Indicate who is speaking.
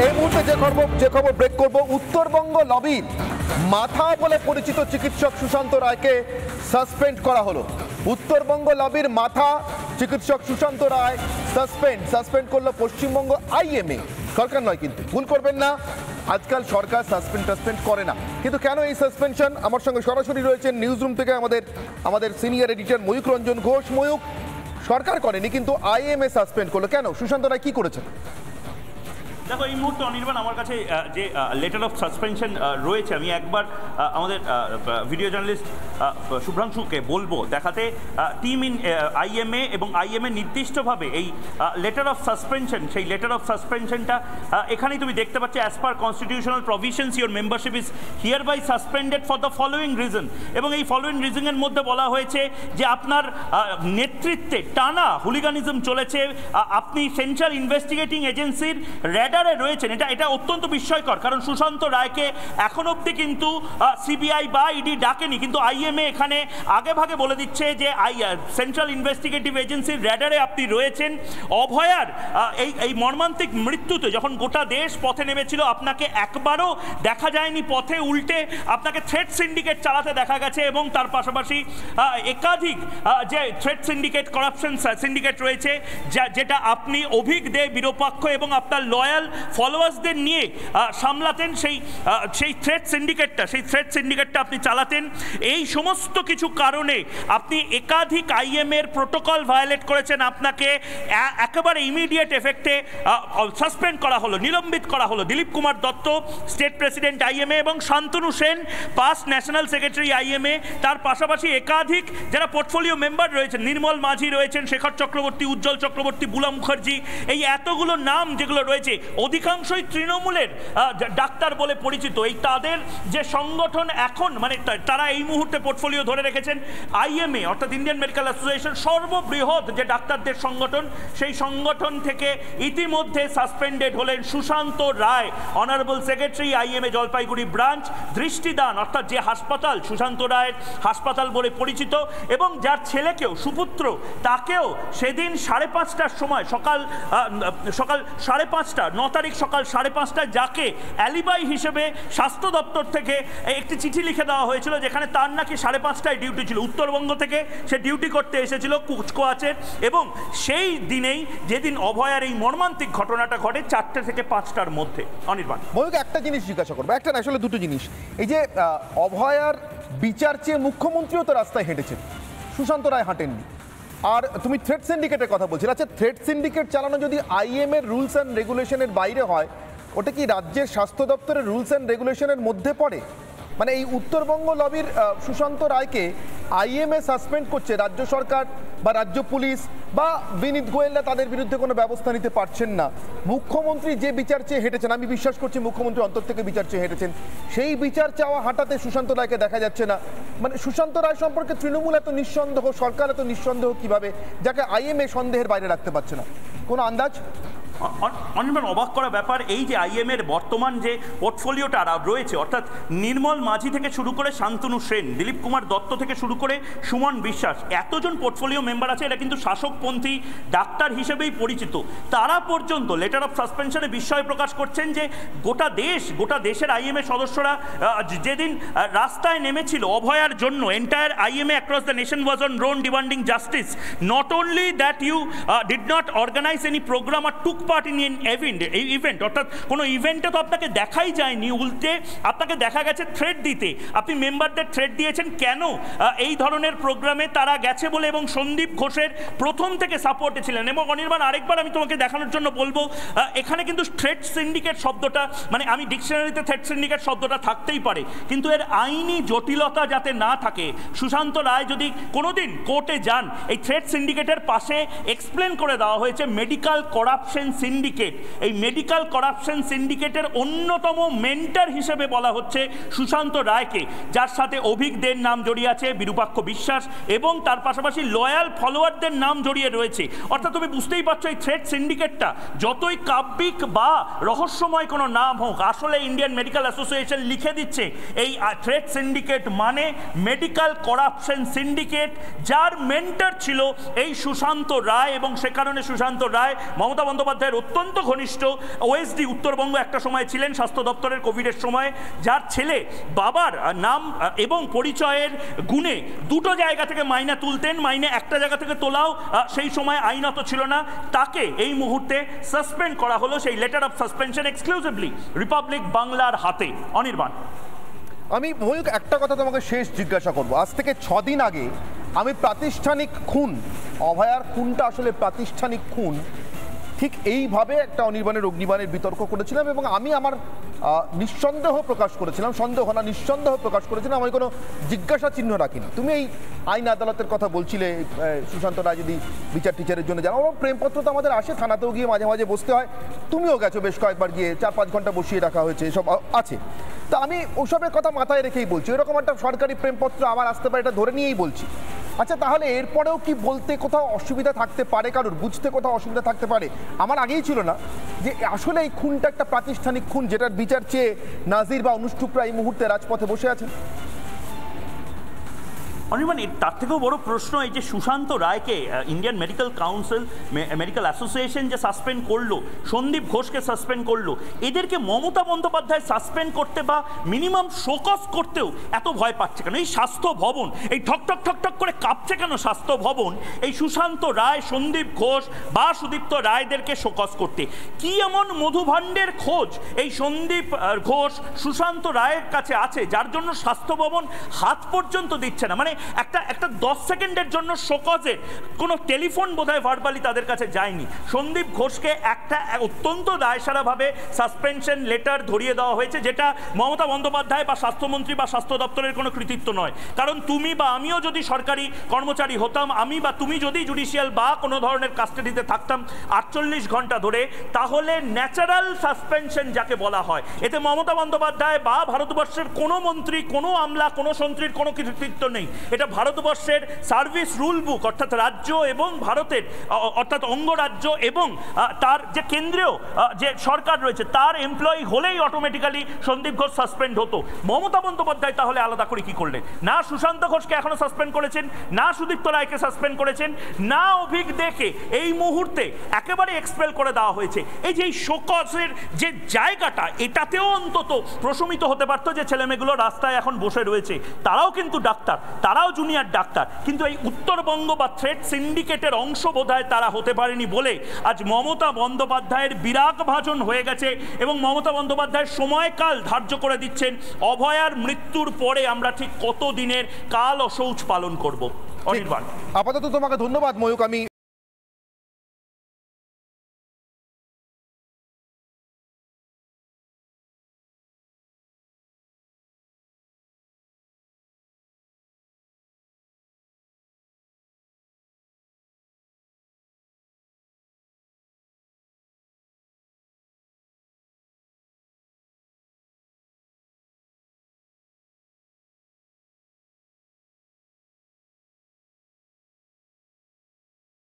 Speaker 1: এই মুহূর্তে যে খবর ব্রেক করব, উত্তরবঙ্গ লবির মাথা বলে পরিচিত চিকিৎসক সুশান্ত রায়কে সাসপেন্ড করা হলো। উত্তরবঙ্গ লবির মাথা চিকিৎসক সুশান্ত রায় সাসপেন্ড করলো পশ্চিমবঙ্গ আইএমএ। সরকার নয়, কিন্তু ভুল করবেন না, আজকাল সরকার সাসপেন্ড করে না। কিন্তু কেন এই সাসপেনশন? আমার সঙ্গে সরাসরি রয়েছেন নিউজ রুম থেকে আমাদের সিনিয়র এডিটর ময়ূক রঞ্জন ঘোষ। ময়ূক, সরকার করেনি কিন্তু আইএমএ সাসপেন্ড করলো, কেন? সুশান্ত রায় কি করেছেন?
Speaker 2: দেখো, এই মুহূর্তে অনির্বাণ আমার কাছে যে লেটার অফ সাসপেনশন রয়েছে, আমি একবার আমাদের ভিডিও জার্নালিস্ট শুভ্রাংশুকে বলবো দেখাতে। টিম ইন আইএমএ এবং আইএমএ নির্দিষ্টভাবে এই লেটার অফ সাসপেনশন, সেই লেটার অফ সাসপেনশনটা এখানেই তুমি দেখতে পাচ্ছ। As per constitutional provisions your membership is hereby suspended for the following reason. এবং এই ফলোয়িং রিজনের মধ্যে বলা হয়েছে যে আপনার নেতৃত্বে টানা হুলিগানিজম চলেছে, আপনি সেন্ট্রাল ইনভেস্টিগেটিং এজেন্সির র্যাডারে রয়েছেন। এটা অত্যন্ত বিস্ময়কর, কারণ সুশান্ত রায়কে এখন অবধি কিন্তু সিবিআই বা ইডি ডাকেনি, কিন্তু আইএমএ এখানে আগে ভাগে বলে দিচ্ছে যে সেন্ট্রাল ইনভেস্টিগেটিভ এজেন্সির র্যাডারে আপনি রয়েছেন। অভয়ার এই মর্মান্তিক মৃত্যুতে যখন গোটা দেশ পথে নেমেছিল, আপনাকে একবারও দেখা যায়নি পথে, উল্টে আপনাকে থ্রেট সিন্ডিকেট চালাতে দেখা গেছে। এবং তার পাশাপাশি একাধিক যে থ্রেট সিন্ডিকেট, করাপশন সিন্ডিকেট রয়েছে, যেটা আপনি অভিক দে, বিরূপাক্ষ এবং আপনার লয়াল ফলোয়ার্সদের নিয়ে সামলাতেন, সেই থ্রেট সিন্ডিকেটটা আপনি চালাতেন। এই সমস্ত কিছু কারণে আপনি একাধিক আইএমএর প্রোটোকল ভায়োলেট করেছেন। আপনাকে একেবারে ইমিডিয়েট এফেক্টে সাসপেন্ড করা হলো, নিলম্বিত করা হলো। Dilip Kumar Dutta, state president IMA, এবং Shantanu Sen, past national secretary IMA, তার পাশাপাশি একাধিক যারা পোর্টফোলিও মেম্বার রয়েছেন, নির্মল মাঝি রয়েছেন, শেখর চক্রবর্তী, উজ্জ্বল চক্রবর্তী, বুলা মুখার্জি, এই এতগুলো নাম যেগুলো রয়েছে, অধিকাংশই তৃণমূলের ডাক্তার বলে পরিচিত। এই তাদের যে সংগঠন এখন, মানে তারা এই মুহূর্তে পোর্টফোলিও ধরে রেখেছেন আইএমএ, অর্থাৎ ইন্ডিয়ান মেডিকেল অ্যাসোসিয়েশন, সর্ববৃহৎ যে ডাক্তারদের সংগঠন, সেই সংগঠন থেকে ইতিমধ্যে সাসপেন্ডেড হলেন Sushanta Roy, honourable secretary IMA Jalpaiguri branch. Drishtidan, অর্থাৎ যে হাসপাতাল সুশান্ত রায়ের হাসপাতাল বলে পরিচিত, এবং যার ছেলেকেও, সুপুত্র, তাকেও সেদিন 5:30টার সময়, সকাল 5:30, 9 তারিখ সকাল 5:30টায়, যাকে অ্যালিবাই হিসেবে স্বাস্থ্য দপ্তর থেকে একটি চিঠি লিখে দেওয়া হয়েছিল, যেখানে তার নাকি 5:30টায় ডিউটি ছিল। উত্তরবঙ্গ থেকে সে ডিউটি করতে এসেছিল কুচকোয়াচের, এবং সেই দিনেই যেদিন অভয়ার এই মর্মান্তিক ঘটনাটা ঘটে, 4টে থেকে 5টার মধ্যে। অনির্বাণ,
Speaker 1: ময়ূক, একটা জিনিস জিজ্ঞাসা করবো, একটা না, আসলে দুটো জিনিস। এই যে অভয়ার বিচার চেয়ে মুখ্যমন্ত্রীও তো রাস্তায় হেঁটেছেন, সুশান্ত রায় হাঁটেননি। আর তুমি থ্রেট সিন্ডিকেটের কথা বলছিলে। আচ্ছা, থ্রেট সিন্ডিকেট চালানো যদি আইএমএর রুলস অ্যান্ড রেগুলেশনের বাইরে হয়, ওটা কি রাজ্যের স্বাস্থ্য দপ্তরের রুলস অ্যান্ড রেগুলেশনের মধ্যে পড়ে? মানে এই উত্তরবঙ্গ লবির সুশান্ত রায়কে আইএমএ সাসপেন্ড করছে রাজ্য সরকার বা রাজ্য পুলিশ বা বিনীত গোয়েলরা তাদের বিরুদ্ধে কোনো ব্যবস্থা নিতে পারছেন না। মুখ্যমন্ত্রী যে বিচার চেয়ে হেঁটেছেন, আমি বিশ্বাস করছি মুখ্যমন্ত্রী অন্তর থেকে বিচার চেয়ে হেঁটেছেন, সেই বিচার চাওয়া হাঁটাতে সুশান্ত রায়কে দেখা যাচ্ছে না। মানে সুশান্ত রায় সম্পর্কে তৃণমূল এত নিঃসন্দেহ, সরকার এত নিঃসন্দেহ কিভাবে, যাকে আইএমএ সন্দেহের বাইরে রাখতে পারছে না? কোনো আন্দাজ?
Speaker 2: অনির্বাণ, অবাক করা ব্যাপার, এই যে আইএমএর বর্তমান যে পোর্টফোলিওটা রয়েছে, অর্থাৎ নির্মল মাঝি থেকে শুরু করে শান্তনু সেন, দিলীপ কুমার দত্ত থেকে শুরু করে সুমন বিশ্বাস, এতজন পোর্টফোলিও মেম্বার আছে, এরা কিন্তু শাসকপন্থী ডাক্তার হিসেবেই পরিচিত। তারা পর্যন্ত লেটার অফ সাসপেনশনে বিস্ময় প্রকাশ করছেন যে গোটা দেশের আইএমএ সদস্যরা যেদিন রাস্তায় নেমেছিল অভয়ার জন্য, entire IMA across the nation was on road demanding justice. Not only that you did not organize any program আর টুক পার্ট ইন ইভেন্ট, অর্থাৎ কোনো ইভেন্টে তো আপনাকে দেখাই যায়নি, উল্টে আপনাকে দেখা গেছে থ্রেট দিতে। আপনি মেম্বারদের থ্রেট দিয়েছেন কেন? এই ধরনের প্রোগ্রামে তারা গেছে বলে, এবং সন্দীপ ঘোষের প্রথম থেকে সাপোর্টে ছিলেন। এবং অনির্বাণ, আরেকবার আমি তোমাকে দেখানোর জন্য বলবো, এখানে কিন্তু থ্রেট সিন্ডিকেট শব্দটা, মানে আমি ডিকশনারিতে থ্রেট সিন্ডিকেট শব্দটা থাকতেই পারে, কিন্তু এর আইনি জটিলতা যাতে না থাকে। সুশান্ত রায় যদি কোনোদিন কোর্টে যান, এই থ্রেট সিন্ডিকেটের পাশে এক্সপ্লেন করে দেওয়া হয়েছে মেডিকেল করাপশন সিন্ডিকেট। এই মেডিকেল করাপশন সিন্ডিকেটের অন্যতম মেন্টর হিসেবে বলা হচ্ছে সুশান্ত রায়কে, যার সাথে অভিক দের নাম জড়িয়ে আছে, বিরূপাক্ষ বিশ্বাস, এবং তার পাশাপাশি লয়াল ফলোয়ারদের নাম জড়িয়ে রয়েছে। অর্থাৎ তুমি বুঝতেই পারছো, এই থ্রেট সিন্ডিকেটটা যতই কাব্যিক বা রহস্যময় কোনো নাম হোক, আসলে ইন্ডিয়ান মেডিকেল অ্যাসোসিয়েশন লিখে দিচ্ছে এই থ্রেট সিন্ডিকেট মানে মেডিকেল করাপশন সিন্ডিকেট, যার মেন্টর ছিল এই সুশান্ত রায়। এবং সে কারণে সুশান্ত রায় মমতা বন্দ্যোপাধ্যায় বন্দ্যোপাধ্যায়ের অত্যন্ত ঘনিষ্ঠ ওএসডি উত্তরবঙ্গ একটা সময় ছিলেন স্বাস্থ্য দপ্তরের কোভিডের সময়, যার ছেলে বাবার নাম এবং পরিচয়ের গুণে দুটো জায়গা থেকে মাইনে তুলতেন, মাইনে একটা জায়গা থেকে তোলাও সেই সময় আইনত ছিল না, তাকে এই মুহূর্তে সাসপেন্ড করা হলো, সেই letter of suspension exclusively Republic বাংলার হাতে। অনির্বাণ,
Speaker 1: আমি ময়ূক একটা কথা তোমাকে শেষ জিজ্ঞাসা করব। আজ থেকে 6 দিন আগে আমি প্রাতিষ্ঠানিক খুন, অভয়ার খুনটা আসলে প্রাতিষ্ঠানিক খুন, ঠিক এইভাবে একটা অনির্বাণের অগ্নিবাণের বিতর্ক করেছিলাম এবং আমি আমার নিঃসন্দেহ প্রকাশ করেছিলাম, সন্দেহ না নিঃসন্দেহ প্রকাশ করেছিলাম, আমি কোনো জিজ্ঞাসা চিহ্ন রাখিনি। তুমি এই আইন আদালতের কথা বলছিলে, সুশান্ত রায় যদি বিচার টিচারের জন্য জানো, প্রেমপত্র তো আমাদের আসে, থানাতেও গিয়ে মাঝে মাঝে বসতে হয়, তুমিও গেছো বেশ কয়েকবার গিয়ে, 4-5 ঘন্টা বসিয়ে রাখা হয়েছে, এসব আছে। তা আমি ওসবের কথা মাথায় রেখেই বলছি, এরকম একটা সরকারি প্রেমপত্র আমার আসতে পারে এটা ধরে নিয়েই বলছি। আচ্ছা, তাহলে এরপরেও কি বলতে কোথাও অসুবিধা থাকতে পারে, কারোর বুঝতে কোথাও অসুবিধা থাকতে পারে? আমার আগেই ছিল না যে আসলে এই খুনটা একটা প্রাতিষ্ঠানিক খুন, যেটার বিচার চেয়ে নাজির বা অনুষ্ঠুপরা এই মুহূর্তে রাজপথে বসে আছেন?
Speaker 2: অনির্বাণ, তার থেকেও বড় প্রশ্ন এই যে সুশান্ত রায়কে Indian medical council, medical association যে সাসপেন্ড করলো, সন্দীপ ঘোষকে সাসপেন্ড করলো, এদেরকে মমতা বন্দ্যোপাধ্যায় সাসপেন্ড করতে বা মিনিমাম শোকজ করতেও এত ভয় পাচ্ছে কেন? এই স্বাস্থ্য ভবন এই ঠক ঠক ঠক ঠক করে কাঁপছে কেন স্বাস্থ্য ভবন এই সুশান্ত রায়, সন্দীপ ঘোষ বা সুদীপ্ত রায়দেরকে শোকজ করতে? কি এমন মধুভাণ্ডের খোঁজ এই সন্দীপ ঘোষ, সুশান্ত রায়ের কাছে আছে যার জন্য স্বাস্থ্য ভবন হাত পর্যন্ত দিচ্ছে না? মানে একটা 10 সেকেন্ডের জন্য শোকজের কোনো টেলিফোন বোধহয় ভার্বালি তাদের কাছে যায়নি। সন্দীপ ঘোষকে একটা অত্যন্ত দায়সারাভাবে সাসপেনশন লেটার ধরিয়ে দেওয়া হয়েছে, যেটা মমতা বন্দ্যোপাধ্যায় বা স্বাস্থ্যমন্ত্রী বা স্বাস্থ্য দপ্তরের কোনো কৃতিত্ব নয়। কারণ তুমি বা আমিও যদি সরকারি কর্মচারী হতাম, আমি বা তুমি যদি জুডিশিয়াল বা কোনো ধরনের কাস্টাডিতে থাকতাম 48 ঘন্টা ধরে, তাহলে ন্যাচারাল সাসপেনশন যাকে বলা হয়, এতে মমতা বন্দ্যোপাধ্যায় বা ভারতবর্ষের কোনো মন্ত্রী, কোনো আমলা, কোনো সন্ত্রীর কোনো কৃতিত্ব নেই। এটা ভারতবর্ষের সার্ভিস রুল বুক, অর্থাৎ রাজ্য এবং ভারতের অর্থাৎ অঙ্গরাজ্য এবং তার যে কেন্দ্রীয় যে সরকার রয়েছে তার এমপ্লয়ি হলেই অটোমেটিক্যালি সন্দীপ ঘোষ সাসপেন্ড হতো। মমতা বন্দ্যোপাধ্যায় তাহলে আলাদা করে কি করলেন? না সুশান্ত ঘোষকে এখনো সাসপেন্ড করেছেন, না সুদীপ্ত রায়কে সাসপেন্ড করেছেন, না অভিক দেখে এই মুহূর্তে একেবারে এক্সপেল করে দেওয়া হয়েছে। এই যে এই শোকজের যে জায়গাটা, এটাতেও অন্তত প্রশমিত হতে পারতো যে ছেলেমেয়েগুলো রাস্তায় এখন বসে রয়েছে, তারাও কিন্তু ডাক্তার, তারাও জুনিয়র ডাক্তার, কিন্তু এই উত্তরবঙ্গ বা থ্রেড সিন্ডিকেটের অংশ বোধহয় তারা হতে পারেনি বলে আজ মমতা বন্দ্যোপাধ্যায়ের বিরাগ ভাজন হয়ে গেছে এবং মমতা বন্দ্যোপাধ্যায়ের সময়কাল ধার্য করে দিচ্ছেন অভয়ার মৃত্যুর পরে আমরা ঠিক কত দিনের কাল অশৌচ পালন করব। অনির্বাণ,
Speaker 1: আপাতত তোমাকে ধন্যবাদ ময়ূক। আমি